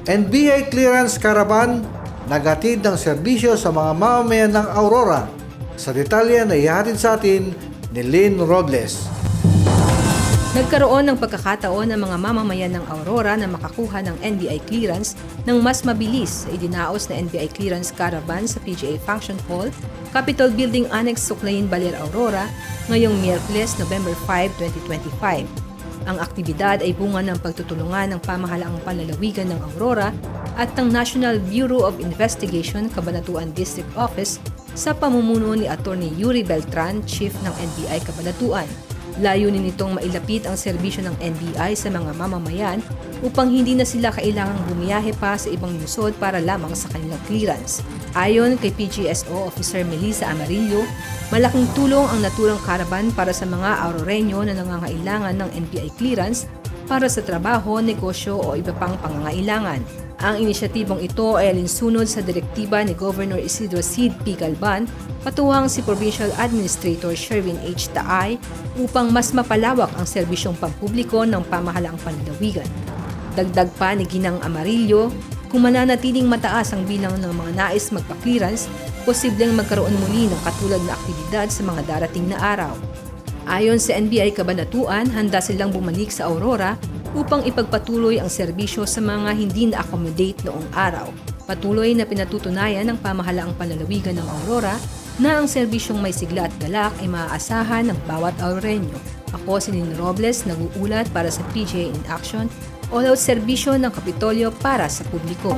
NBI Clearance Caravan naghatid ng serbisyo sa mga mamamayan ng Aurora. Sa detalye na ihatid sa atin ni Lynn Robles. Nagkaroon ng pagkakataon ng mga mamamayan ng Aurora na makakuha ng NBI clearance ng mas mabilis sa idinaos na NBI Clearance Caravan sa PGA Function Hall, Capitol Building Annex Suklayin, Baler, Aurora ngayong Miyerkules, November 5, 2025. Ang aktibidad ay bunga ng pagtutulungan ng pamahalaang panlalawigan ng Aurora at ng National Bureau of Investigation Cabanatuan District Office sa pamumuno ni Attorney Yuri Beltran, Chief ng NBI Cabanatuan. Layunin nitong mailapit ang serbisyo ng NBI sa mga mamamayan upang hindi na sila kailangang bumiyahe pa sa ibang lungsod para lamang sa kanilang clearance. Ayon kay PGSO Officer Melissa Amarillo, malaking tulong ang naturang caravan para sa mga Auroreño na nangangailangan ng NBI clearance para sa trabaho, negosyo o iba pang pangangailangan. Ang inisyatibong ito ay alinsunod sa direktiba ni Governor Isidro Cid P. Galban patuwang si Provincial Administrator Sherwin H. Taay upang mas mapalawak ang serbisyong pampubliko ng pamahalaang panlalawigan. Dagdag pa ni Ginang Amarillo, kung mananatiling mataas ang bilang ng mga nais magpa-clearance, posibleng magkaroon muli ng katulad na aktibidad sa mga darating na araw. Ayon sa NBI Cabanatuan, handa silang bumalik sa Aurora upang ipagpatuloy ang serbisyo sa mga hindi na-accommodate noong araw. Patuloy na pinatutunayan ng pamahalaang panlalawigan ng Aurora na ang serbisyong may sigla at galak ay maaasahan ng bawat Auroreño. Ako si Lynn Robles, nag-uulat para sa PGA in Action, all-out serbisyo ng Kapitolyo para sa publiko.